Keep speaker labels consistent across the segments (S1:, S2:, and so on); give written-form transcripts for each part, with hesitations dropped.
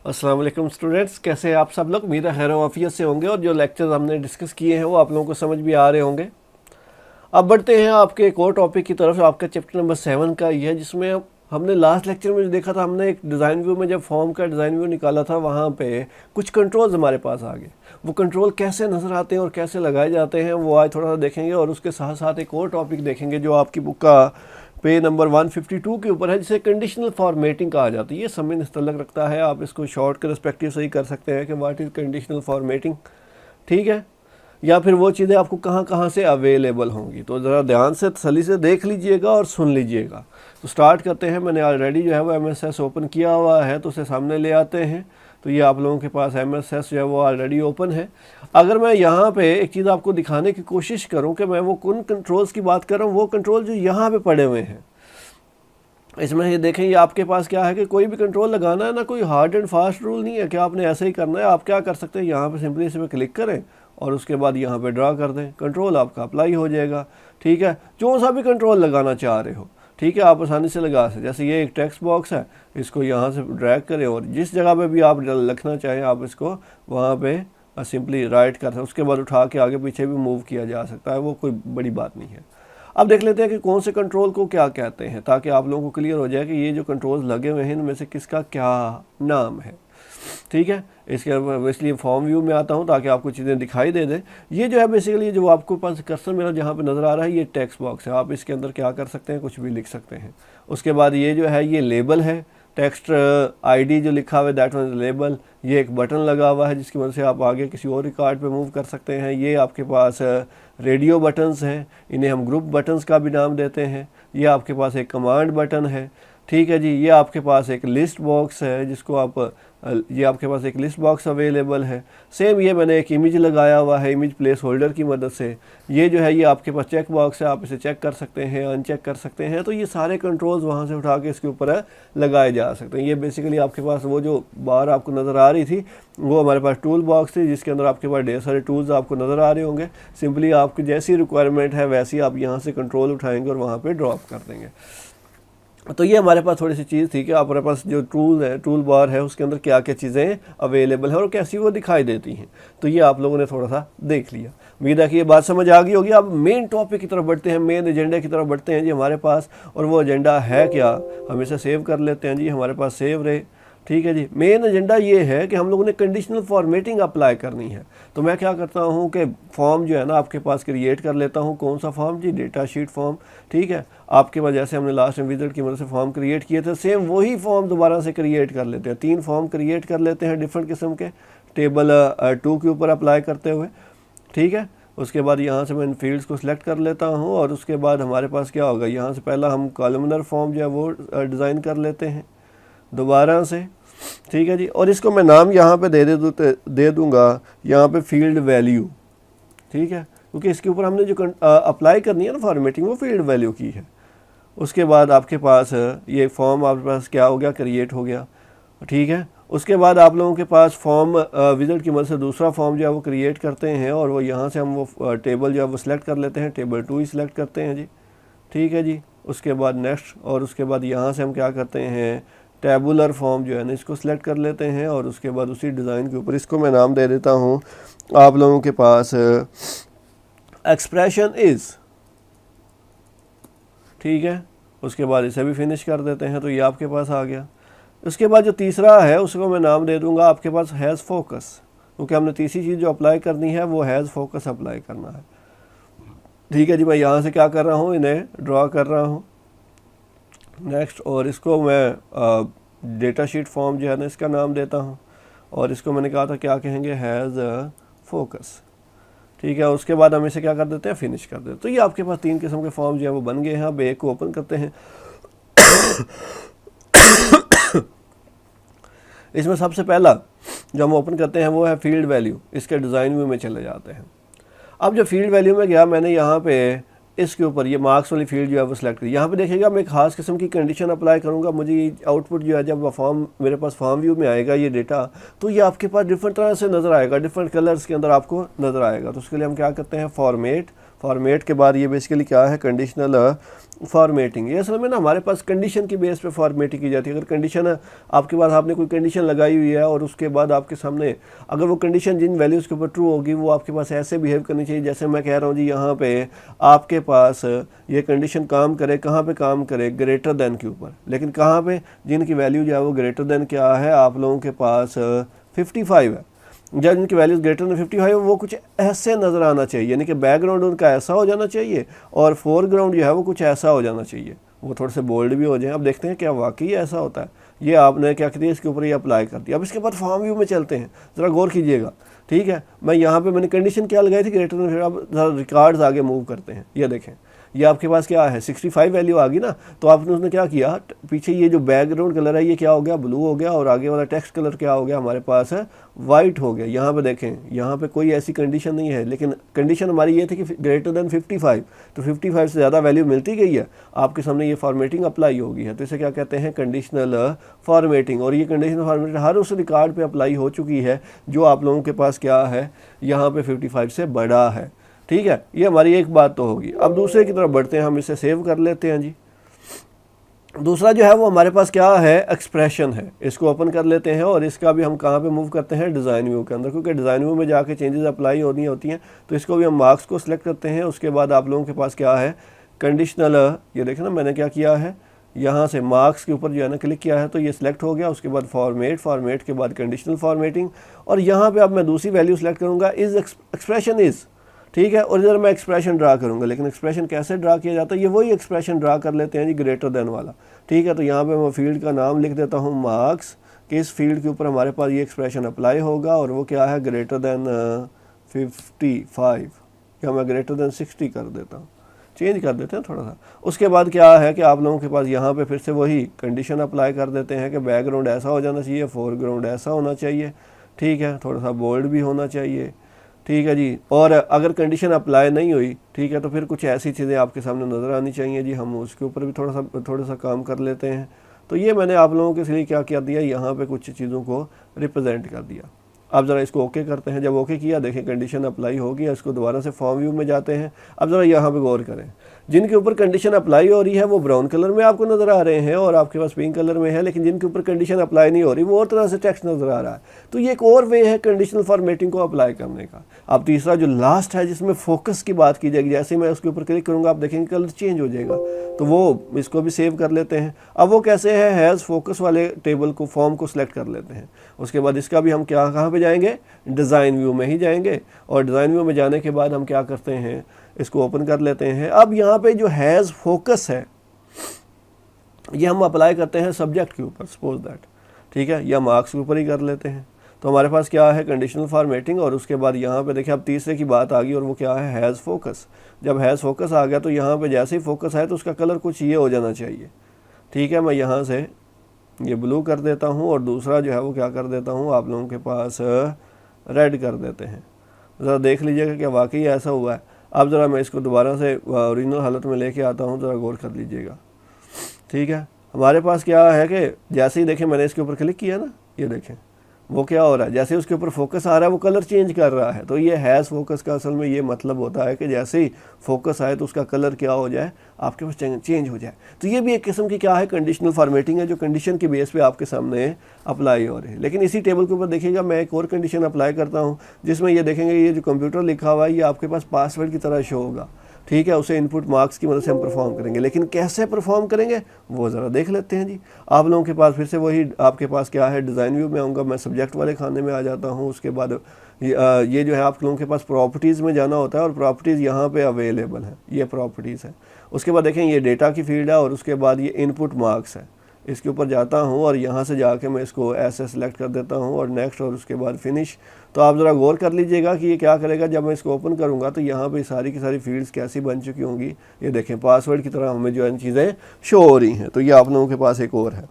S1: अस्सलाम वालेकुम स्टूडेंट्स, कैसे हैं आप सब लोग। मेरा खैर वाफियत से होंगे और जो लेक्चर्स हमने डिस्कस किए हैं वो आप लोगों को समझ भी आ रहे होंगे। अब बढ़ते हैं आपके एक और टॉपिक की तरफ। आपका चैप्टर नंबर 7 का ये है, जिसमें हमने लास्ट लेक्चर में जो देखा था, हमने एक डिज़ाइन व्यू में जब फॉर्म का डिज़ाइन व्यू निकाला था, वहाँ पे कुछ कंट्रोल्स हमारे पास आ गए। वो कंट्रोल कैसे नज़र आते हैं और कैसे लगाए जाते हैं वो आज थोड़ा सा देखेंगे, और उसके साथ साथ एक और टॉपिक देखेंगे जो आपकी बुक का पेज नंबर 152 के ऊपर है, जिसे कंडीशनल फॉर्मेटिंग कहा जाता है। ये समय तल्लक रखता है, आप इसको शॉर्ट के रिस्पेक्टिव से ही कर सकते हैं कि व्हाट इज़ कंडीशनल फॉर्मेटिंग, ठीक है, या फिर वो चीज़ें आपको कहाँ कहाँ से अवेलेबल होंगी। तो ज़रा ध्यान से तसल्ली से देख लीजिएगा और सुन लीजिएगा। तो स्टार्ट करते हैं। मैंने ऑलरेडी जो है वो MSS ओपन किया हुआ है, तो उसे सामने ले आते हैं। तो ये आप लोगों के पास MSS जो है वो ऑलरेडी ओपन है। अगर मैं यहाँ पे एक चीज़ आपको दिखाने की कोशिश करूँ कि मैं वो कौन कंट्रोल्स की बात कर रहा हूँ, वो कंट्रोल जो यहाँ पे पड़े हुए हैं, इसमें ये देखें, ये आपके पास क्या है कि कोई भी कंट्रोल लगाना है ना, कोई हार्ड एंड फास्ट रूल नहीं है कि आपने ऐसे ही करना है। आप क्या कर सकते हैं, यहाँ पे सिंपली इस पर क्लिक करें और उसके बाद यहाँ पे ड्रा कर दें, कंट्रोल आपका अप्लाई हो जाएगा। ठीक है, जो सा भी कंट्रोल लगाना चाह रहे हो, ठीक है, आप आसानी से लगा सकते। जैसे ये एक टेक्स्ट बॉक्स है, इसको यहाँ से ड्रैग करें और जिस जगह पे भी आप लिखना चाहें आप इसको वहाँ पे सिंपली राइट कर सकते। उसके बाद उठा के आगे पीछे भी मूव किया जा सकता है, वो कोई बड़ी बात नहीं है। अब देख लेते हैं कि कौन से कंट्रोल को क्या कहते हैं, ताकि आप लोगों को क्लियर हो जाए कि ये जो कंट्रोल्स लगे हुए हैं इनमें से किसका क्या नाम है। ठीक है, इसके इसलिए फॉर्म व्यू में आता हूँ ताकि आपको चीज़ें दिखाई दे दें। ये जो है बेसिकली जो आपको पास कर्सर मेरा जहाँ पे नज़र आ रहा है, ये टेक्स्ट बॉक्स है। आप इसके अंदर क्या कर सकते हैं, कुछ भी लिख सकते हैं। उसके बाद ये जो है ये लेबल है, टेक्स्ट ID जो लिखा हुआ है दैट वन लेबल। ये एक बटन लगा हुआ है जिसकी वजह से आप आगे किसी और रिकॉर्ड पे मूव कर सकते हैं। ये आपके पास रेडियो बटन्स हैं, इन्हें हम ग्रुप बटन्स का भी नाम देते हैं। ये आपके पास एक कमांड बटन है, ठीक है जी। ये आपके पास एक लिस्ट बॉक्स है जिसको आप ये आपके पास एक लिस्ट बॉक्स अवेलेबल है। सेम ये मैंने एक इमेज लगाया हुआ है इमेज प्लेस होल्डर की मदद से। ये जो है ये आपके पास चेक बॉक्स है, आप इसे चेक कर सकते हैं, अनचेक कर सकते हैं। तो ये सारे कंट्रोल्स वहाँ से उठा के इसके ऊपर लगाए जा सकते हैं। ये बेसिकली आपके पास वो जो बार आपको नज़र आ रही थी वो हमारे पास टूल बॉक्स थी, जिसके अंदर आपके पास ढेर सारे टूल्स आपको नज़र आ रहे होंगे। सिंपली आपकी जैसी रिक्वायरमेंट है वैसी आप यहाँ से कंट्रोल उठाएंगे और वहाँ पर ड्रॉप कर देंगे। तो ये हमारे पास थोड़ी सी चीज़ थी कि हमारे पास जो टूल है, टूल बार है, उसके अंदर क्या क्या चीज़ें अवेलेबल है और कैसी वो दिखाई देती हैं। तो ये आप लोगों ने थोड़ा सा देख लिया। उम्मीद है कि ये बात समझ आ गई होगी। अब मेन टॉपिक की तरफ बढ़ते हैं, मेन एजेंडे की तरफ बढ़ते हैं जी हमारे पास। और वो एजेंडा है क्या, हम इसे सेव कर लेते हैं जी, हमारे पास सेव रहे। ठीक है जी, मेन एजेंडा ये है कि हम लोगों ने कंडीशनल फॉर्मेटिंग अप्लाई करनी है। तो मैं क्या करता हूँ कि फॉर्म जो है ना आपके पास क्रिएट कर लेता हूँ। कौन सा फॉर्म जी, डेटा शीट फॉर्म। ठीक है, आपके पास जैसे हमने लास्ट में विजिट की मदद से फॉर्म क्रिएट किए थे, सेम वही फॉर्म दोबारा से क्रिएट कर लेते हैं। 3 फॉर्म क्रिएट कर लेते हैं डिफरेंट किस्म के, टेबल 2 के ऊपर अप्लाई करते हुए। ठीक है, उसके बाद यहाँ से मैं इन फील्ड्स को सिलेक्ट कर लेता हूँ और उसके बाद हमारे पास क्या होगा, यहाँ से पहला हम कॉलमनर फॉर्म जो है वो डिज़ाइन कर लेते हैं दोबारा से। ठीक है जी, और इसको मैं नाम यहाँ पे दे दूँगा यहाँ पे फील्ड वैल्यू। ठीक है, क्योंकि इसके ऊपर हमने जो अप्लाई करनी है ना फॉर्मेटिंग, वो फील्ड वैल्यू की है। उसके बाद आपके पास ये फॉर्म आपके पास क्या हो गया, क्रिएट हो गया। ठीक है, उसके बाद आप लोगों के पास फॉर्म विजिट की मदद से दूसरा फॉर्म जो है वो क्रिएट करते हैं और वो यहाँ से हम वो टेबल जो है वो सिलेक्ट कर लेते हैं, टेबल 2 ही सिलेक्ट करते हैं जी। ठीक है जी, उसके बाद नेक्स्ट, और उसके बाद यहाँ से हम क्या करते हैं, टेबुलर फॉर्म जो है ना इसको सिलेक्ट कर लेते हैं और उसके बाद उसी डिज़ाइन के ऊपर इसको मैं नाम दे देता हूँ आप लोगों के पास एक्सप्रेशन इज़। ठीक है, उसके बाद इसे भी फिनिश कर देते हैं। तो ये आपके पास आ गया। उसके बाद जो तीसरा है उसको मैं नाम दे दूंगा आपके पास हैज़ फोकस, क्योंकि हमने तीसरी चीज़ जो अप्लाई करनी है वो हैज़ फोकस अप्लाई करना है। ठीक है जी, मैं यहाँ से क्या कर रहा हूँ, इन्हें ड्रा कर रहा हूँ नेक्स्ट, और इसको मैं डेटा शीट फॉर्म जो है ना इसका नाम देता हूँ और इसको मैंने कहा था क्या कहेंगे, हैज़ फोकस। ठीक है, उसके बाद हम इसे क्या कर देते हैं, फिनिश कर देते हैं। तो ये आपके पास 3 किस्म के फॉर्म जो है वो बन गए हैं। अब एक को ओपन करते हैं। इसमें सबसे पहला जो हम ओपन करते हैं वो है फील्ड वैल्यू। इसके डिज़ाइन व्यू में चले जाते हैं। अब जो फील्ड वैल्यू में गया, मैंने यहाँ पे इसके ऊपर ये मार्क्स वाली फील्ड जो है वो सिलेक्ट की। यहाँ पे देखिएगा मैं एक खास किस्म की कंडीशन अप्लाई करूँगा, मुझे आउटपुट जो है जब फॉर्म मेरे पास फॉर्म व्यू में आएगा ये डेटा, तो ये आपके पास डिफरेंट तरह से नज़र आएगा, डिफरेंट कलर्स के अंदर आपको नज़र आएगा। तो उसके लिए हम क्या करते हैं, फॉर्मेट फॉर्मेट के बाद ये बेसिकली क्या है, कंडीशनल फॉर्मेटिंग। ये असल में ना हमारे पास कंडीशन की बेस पे फॉर्मेटिंग की जाती है। अगर कंडीशन आपके पास, आपने कोई कंडीशन लगाई हुई है और उसके बाद आपके सामने अगर वो कंडीशन जिन वैल्यूज़ के ऊपर ट्रू होगी वो आपके पास ऐसे बिहेव करनी चाहिए जैसे मैं कह रहा हूँ जी, यहाँ पे आपके पास ये कंडीशन काम करे, कहाँ पे काम करे, ग्रेटर देन के ऊपर। लेकिन कहाँ पे, जिनकी वैल्यू जो है वो ग्रेटर देन क्या है, आप लोगों के पास 55 है। जब इनकी वैल्यूज ग्रेटर देन 55 वो कुछ ऐसे नज़र आना चाहिए, यानी कि बैकग्राउंड उनका ऐसा हो जाना चाहिए और फोरग्राउंड जो है वो कुछ ऐसा हो जाना चाहिए, वो थोड़े से बोल्ड भी हो जाए। अब देखते हैं क्या वाकई ऐसा होता है। ये आपने क्या किया, इसके ऊपर ये अप्लाई कर दिया। अब इसके बाद फॉर्म व्यू में चलते हैं, ज़रा गौर कीजिएगा। ठीक है, मैं यहाँ पे मैंने कंडीशन क्या लगाई थी, ग्रेटर देन। अब ज़रा रिकॉर्ड्स आगे मूव करते हैं। ये देखें, ये आपके पास क्या है, 65 वैल्यू आ गई ना। तो आपने उसने क्या किया, पीछे ये जो बैकग्राउंड कलर है ये क्या हो गया, ब्लू हो गया, और आगे वाला टेक्स्ट कलर क्या हो गया हमारे पास है, वाइट हो गया। यहाँ पे देखें, यहाँ पे कोई ऐसी कंडीशन नहीं है, लेकिन कंडीशन हमारी ये थी कि ग्रेटर देन 55, तो 55 से ज़्यादा वैल्यू मिलती गई है, आपके सामने ये फॉर्मेटिंग अप्लाई होगी है। तो इसे क्या कहते हैं, कंडीशनल फॉर्मेटिंग। और ये कंडीशनल फॉर्मेटिंग हर उस रिकॉर्ड पे अप्लाई हो चुकी है जो आप लोगों के पास क्या है, यहाँ पे 55 से बड़ा है। ठीक है, ये हमारी एक बात तो होगी। अब दूसरे की तरफ बढ़ते हैं, हम इसे सेव कर लेते हैं जी। दूसरा जो है वो हमारे पास क्या है, एक्सप्रेशन है। इसको ओपन कर लेते हैं और इसका भी हम कहाँ पे मूव करते हैं, डिज़ाइन व्यू के अंदर, क्योंकि डिज़ाइन व्यू में जाके चेंजेस अप्लाई होती हैं। तो इसको भी हम मार्क्स को सिलेक्ट करते हैं। उसके बाद आप लोगों के पास क्या है, कंडीशनल, ये देखें ना मैंने क्या किया है, यहाँ से मार्क्स के ऊपर जो है ना क्लिक किया है तो ये सिलेक्ट हो गया। उसके बाद फॉर्मेट के बाद कंडीशनल फॉर्मेटिंग, और यहाँ पे अब मैं दूसरी वैल्यू सेलेक्ट करूँगा, इज़ एक्सप्रेशन इज़। ठीक है, और इधर मैं एक्सप्रेशन ड्रा करूंगा, लेकिन एक्सप्रेशन कैसे ड्रा किया जाता है, ये वही एक्सप्रेशन ड्रा कर लेते हैं जी, ग्रेटर देन वाला। ठीक है, तो यहाँ पे मैं फील्ड का नाम लिख देता हूँ मार्क्स, कि इस फील्ड के ऊपर हमारे पास ये एक्सप्रेशन अप्लाई होगा, और वो क्या है, ग्रेटर देन 55, या मैं ग्रेटर देन 60 कर देता हूँ, चेंज कर देते हैं थोड़ा सा। उसके बाद क्या है कि आप लोगों के पास यहाँ पे फिर से वही कंडीशन अप्लाई कर देते हैं कि बैकग्राउंड ऐसा हो जाना चाहिए, फोरग्राउंड ऐसा होना चाहिए। ठीक है, थोड़ा सा बोल्ड भी होना चाहिए। ठीक है जी, और अगर कंडीशन अप्लाई नहीं हुई, ठीक है, तो फिर कुछ ऐसी चीज़ें आपके सामने नज़र आनी चाहिए जी। हम उसके ऊपर भी थोड़ा सा काम कर लेते हैं। तो ये मैंने आप लोगों के लिए क्या किया दिया, यहाँ पे कुछ चीज़ों को रिप्रेजेंट कर दिया। अब ज़रा इसको ओके करते हैं। जब ओके किया, देखें कंडीशन अप्लाई होगी। इसको दोबारा से फॉर्म व्यू में जाते हैं। अब ज़रा यहाँ पे गौर करें, जिनके ऊपर कंडीशन अप्लाई हो रही है वो ब्राउन कलर में आपको नज़र आ रहे हैं और आपके पास पिंक कलर में है, लेकिन जिनके ऊपर कंडीशन अप्लाई नहीं हो रही वो और तरह से टेक्स्ट नज़र आ रहा है। तो ये एक और वे है कंडीशनल फॉर्मेटिंग को अप्लाई करने का। अब तीसरा जो लास्ट है जिसमें फोकस की बात की जाएगी, जैसे मैं उसके ऊपर क्लिक करूँगा आप देखेंगे कलर चेंज हो जाएगा। तो वो इसको भी सेव कर लेते हैं। अब वो कैसे है, हैज़ फोकस वाले टेबल को, फॉर्म को सिलेक्ट कर लेते हैं। उसके बाद इसका भी हम क्या, कहाँ पे जाएंगे, डिज़ाइन व्यू में ही जाएंगे। और डिज़ाइन व्यू में जाने के बाद हम क्या करते हैं, इसको ओपन कर लेते हैं। अब यहाँ पे जो हैज़ फोकस है ये हम अप्लाई करते हैं सब्जेक्ट के ऊपर, सपोज दैट। ठीक है, या मार्क्स के ऊपर ही कर लेते हैं। तो हमारे पास क्या है, कंडीशनल फॉर्मेटिंग, और उसके बाद यहाँ पे देखिए अब तीसरे की बात आ गई, और वो क्या है, हैज़ फोकस। जब हैज़ फोकस आ गया तो यहाँ पे जैसे ही फोकस है तो उसका कलर कुछ ये हो जाना चाहिए। ठीक है, मैं यहाँ से ये ब्लू कर देता हूँ और दूसरा जो है वो क्या कर देता हूँ, आप लोगों के पास रेड कर देते हैं। ज़रा देख लीजिएगा क्या वाकई ऐसा हुआ है। अब ज़रा मैं इसको दोबारा से ओरिजिनल हालत में लेके आता हूँ, ज़रा गौर कर लीजिएगा। ठीक है, हमारे पास क्या है कि जैसे ही देखें मैंने इसके ऊपर क्लिक किया ना, ये देखें वो क्या हो रहा है, जैसे उसके ऊपर फोकस आ रहा है वो कलर चेंज कर रहा है। तो ये हैज़ फोकस का असल में ये मतलब होता है कि जैसे ही फोकस आए तो उसका कलर क्या हो जाए, आपके पास चेंज हो जाए। तो ये भी एक किस्म की क्या है, कंडीशनल फॉर्मेटिंग है, जो कंडीशन के बेस पे आपके सामने अप्लाई हो रही है। लेकिन इसी टेबल के ऊपर देखिएगा मैं एक और कंडीशन अप्लाई करता हूँ, जिसमें ये देखेंगे ये जो कंप्यूटर लिखा हुआ है ये आपके पास पासवर्ड की तरह शो होगा। ठीक है, उसे इनपुट मार्क्स की मदद से हम परफॉर्म करेंगे, लेकिन कैसे परफॉर्म करेंगे वो ज़रा देख लेते हैं जी। आप लोगों के पास फिर से वही, आपके पास क्या है, डिज़ाइन व्यू में आऊँगा, मैं सब्जेक्ट वाले खाने में आ जाता हूँ। उसके बाद ये जो है आप लोगों के पास प्रॉपर्टीज़ में जाना होता है, और प्रॉपर्टीज़ यहाँ पे अवेलेबल है, ये प्रॉपर्टीज़ है। उसके बाद देखें ये डेटा की फील्ड है, और उसके बाद ये इनपुट मार्क्स है। इसके ऊपर जाता हूँ और यहाँ से जाके मैं इसको ऐसे सेलेक्ट कर देता हूँ और नेक्स्ट, और उसके बाद फिनिश। तो आप ज़रा गौर कर लीजिएगा कि ये क्या करेगा, जब मैं इसको ओपन करूँगा तो यहाँ पे सारी की सारी फील्ड्स कैसी बन चुकी होंगी, ये देखें पासवर्ड की तरह हमें जो है चीज़ें शो हो रही हैं। तो ये आप लोगों के पास एक और है।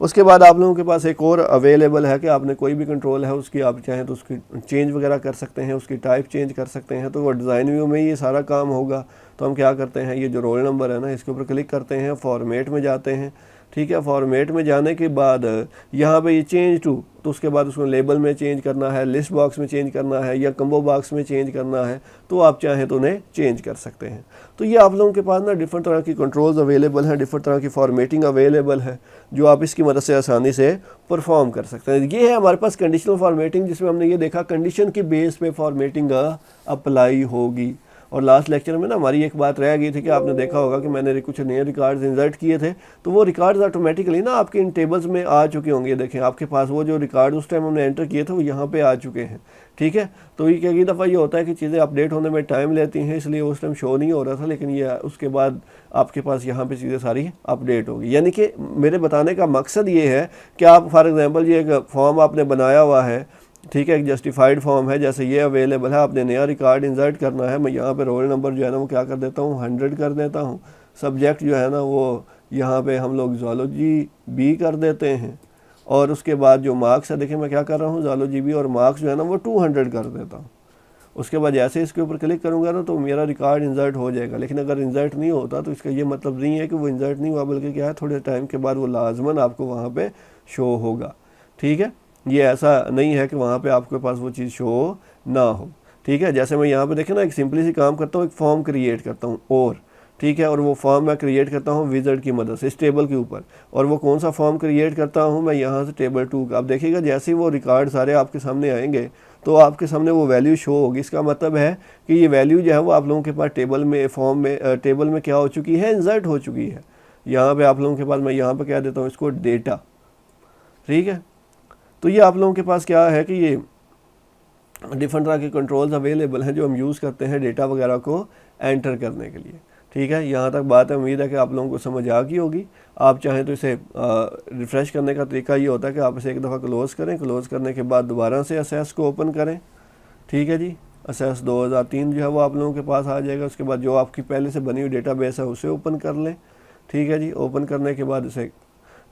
S1: उसके बाद आप लोगों के पास एक और अवेलेबल है कि आपने कोई भी कंट्रोल है उसकी, आप चाहें तो उसकी चेंज वगैरह कर सकते हैं, उसकी टाइप चेंज कर सकते हैं। तो वो डिज़ाइन व्यू में ये सारा काम होगा। तो हम क्या करते हैं, ये जो रोल नंबर है ना, इसके ऊपर क्लिक करते हैं, फॉर्मेट में जाते हैं। ठीक है। फॉर्मेट में जाने के बाद यहाँ पे ये चेंज टू, तो उसके बाद उसको लेबल में चेंज करना है, लिस्ट बॉक्स में चेंज करना है या कंबो बॉक्स में चेंज करना है, तो आप चाहें तो उन्हें चेंज कर सकते हैं। तो ये आप लोगों के पास ना डिफरेंट तरह की कंट्रोल्स अवेलेबल हैं, डिफरेंट तरह की फॉर्मेटिंग अवेलेबल है, जो आप इसकी मदद से आसानी से परफॉर्म कर सकते हैं। ये है हमारे पास कंडीशनल फॉर्मेटिंग, जिसमें हमने ये देखा कंडीशन की बेस पे फॉर्मेटिंग अप्लाई होगी। और लास्ट लेक्चर में ना हमारी एक बात रह गई थी कि आपने देखा होगा कि मैंने कुछ नए रिकॉर्ड्स इंसर्ट किए थे, तो वो रिकॉर्ड्स ऑटोमेटिकली ना आपके इन टेबल्स में आ चुके होंगे। देखें आपके पास वो जो रिकॉर्ड उस टाइम हमने एंटर किए थे वो यहाँ पे आ चुके हैं, ठीक है। तो ये कई दफ़ा ये होता है कि चीज़ें अपडेट होने में टाइम लेती हैं, इसलिए उस टाइम शो नहीं हो रहा था, लेकिन ये उसके बाद आपके पास यहाँ पे चीज़ें सारी अपडेट होगी। यानी कि मेरे बताने का मकसद ये है कि आप फॉर एग्जांपल ये एक फॉर्म आपने बनाया हुआ है, ठीक है, एक जस्टिफाइड फॉर्म है, जैसे ये अवेलेबल है, आपने नया रिकॉर्ड इंसर्ट करना है। मैं यहाँ पे रोल नंबर जो है ना वो क्या कर देता हूँ 100 कर देता हूँ। सब्जेक्ट जो है ना वो यहाँ पे हम लोग ज़ूलॉजी बी कर देते हैं, और उसके बाद जो मार्क्स है, देखिए मैं क्या कर रहा हूँ ज़ूलॉजी बी, और मार्क्स जो है ना वो 200 कर देता हूँ। उसके बाद जैसे इसके ऊपर क्लिक करूँगा ना तो मेरा रिकॉर्ड इंसर्ट हो जाएगा। लेकिन अगर इंसर्ट नहीं होता तो इसका ये मतलब नहीं है कि वो इंसर्ट नहीं हुआ, बल्कि क्या है थोड़े टाइम के बाद वो लाजमन आपको वहाँ पे शो होगा, ठीक है। ये ऐसा नहीं है कि वहाँ पे आपके पास वो चीज़ शो ना हो, ठीक है। जैसे मैं यहाँ पे देखें ना एक सिंपली सी काम करता हूँ, एक फॉर्म क्रिएट करता हूँ, और ठीक है, और वो फॉर्म मैं क्रिएट करता हूँ विज़ार्ड की मदद से इस टेबल के ऊपर। और वो कौन सा फॉर्म क्रिएट करता हूँ मैं यहाँ से टेबल 2 का। अब देखिएगा जैसे ही वो रिकॉर्ड सारे आपके सामने आएंगे तो आपके सामने वो वैल्यू शो होगी। इसका मतलब है कि ये वैल्यू जो है वो आप लोगों के पास टेबल में फॉर्म में टेबल में क्या हो चुकी है, इंसर्ट हो चुकी है। यहाँ पर आप लोगों के पास मैं यहाँ पर क्या देता हूँ इसको डेटा, ठीक है। तो ये आप लोगों के पास क्या है कि ये डिफरेंट तरह के कंट्रोल्स अवेलेबल हैं जो हम यूज़ करते हैं डेटा वगैरह को एंटर करने के लिए, ठीक है। यहाँ तक बात है, उम्मीद है कि आप लोगों को समझ आ गई होगी। आप चाहें तो इसे रिफ़्रेश करने का तरीका ये होता है कि आप इसे एक दफ़ा क्लोज़ करें, क्लोज़ करने के बाद दोबारा से असेस को ओपन करें, ठीक है जी। असेस 2003 जो है वो आप लोगों के पास आ जाएगा। उसके बाद जो आपकी पहले से बनी हुई डेटाबेस है उसे ओपन कर लें, ठीक है जी। ओपन करने के बाद इसे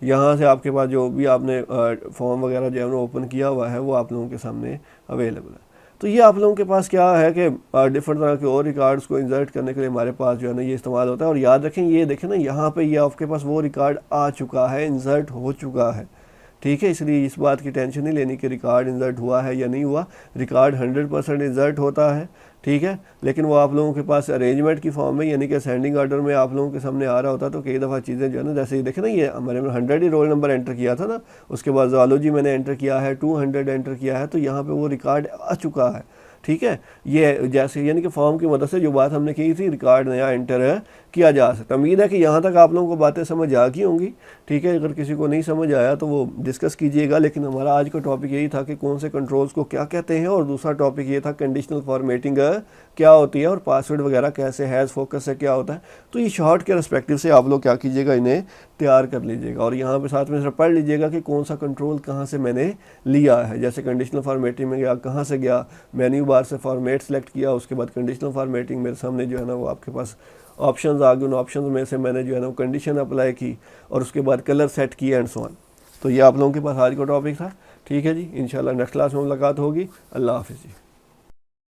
S1: यहाँ से आपके पास जो भी आपने फॉर्म वगैरह जो है ना ओपन किया हुआ है वो आप लोगों के सामने अवेलेबल है। तो ये आप लोगों के पास क्या है कि डिफरेंट तरह के और रिकॉर्ड्स को इंसर्ट करने के लिए हमारे पास जो है ना ये इस्तेमाल होता है। और याद रखें, ये देखें ना यहाँ पे ये आपके पास वो रिकॉर्ड आ चुका है, इंसर्ट हो चुका है, ठीक है। इसलिए इस बात की टेंशन नहीं लेनी कि रिकॉर्ड इंसर्ट हुआ है या नहीं हुआ। रिकॉर्ड 100% इंसर्ट होता है, ठीक है, लेकिन वो आप लोगों के पास अरेंजमेंट की फॉर्म में यानी कि असेंडिंग ऑर्डर में आप लोगों के सामने आ रहा होता है। तो कई दफ़ा चीज़ें जो है ना, जैसे ये देखें ना, ये हमारे 100 ही रोल नंबर एंटर किया था ना, उसके बाद ज़ूलॉजी मैंने एंटर किया है, 200 एंटर किया है, तो यहाँ पे वो रिकॉर्ड आ चुका है, ठीक है। ये जैसे यानी कि फॉर्म की मदद से जो बात हमने की थी रिकॉर्ड नया एंटर किया जा सकता है। उम्मीद है कि यहाँ तक आप लोगों को बातें समझ आ गई होंगी, ठीक है। अगर किसी को नहीं समझ आया तो वो डिस्कस कीजिएगा। लेकिन हमारा आज का टॉपिक यही था कि कौन से कंट्रोल्स को क्या कहते हैं, और दूसरा टॉपिक ये था कंडीशनल फॉर्मेटिंग क्या होती है, और पासवर्ड वगैरह कैसे हैज़ फोकस से क्या होता है। तो ये शॉर्ट के रिस्पेक्टिव से आप लोग क्या कीजिएगा, इन्हें तैयार कर लीजिएगा, और यहाँ पे साथ में सिर्फ पढ़ लीजिएगा कि कौन सा कंट्रोल कहाँ से मैंने लिया है। जैसे कंडीशनल फॉर्मेटिंग में गया, कहाँ से गया, मेन्यू बार से फॉर्मेट सेलेक्ट किया, उसके बाद कंडीशनल फॉर्मेटिंग मेरे सामने जो है ना वो आपके पास ऑप्शंस आ गए, उन ऑप्शंस में से मैंने जो है ना वो कंडीशन अप्लाई की, और उसके बाद कलर सेट किया एंड सो ऑन। तो ये आप लोगों के पास आज का टॉपिक था, ठीक है जी। इंशाल्लाह नेक्स्ट क्लास में मुलाकात होगी। अल्लाह हाफिज़ जी।